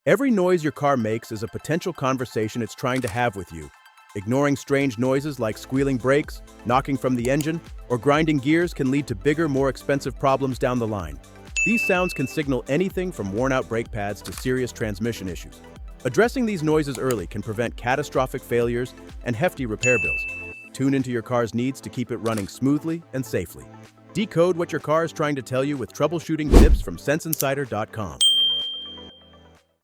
Every noise your car makes is a potential conversation it's trying to have with you. Ignoring strange noises like squealing brakes, knocking from the engine, or grinding gears can lead to bigger, more expensive problems down the line. These sounds can signal anything from worn-out brake pads to serious transmission issues. Addressing these noises early can prevent catastrophic failures and hefty repair bills. Tune into your car's needs to keep it running smoothly and safely. Decode what your car is trying to tell you with troubleshooting tips from SenseInsider.com.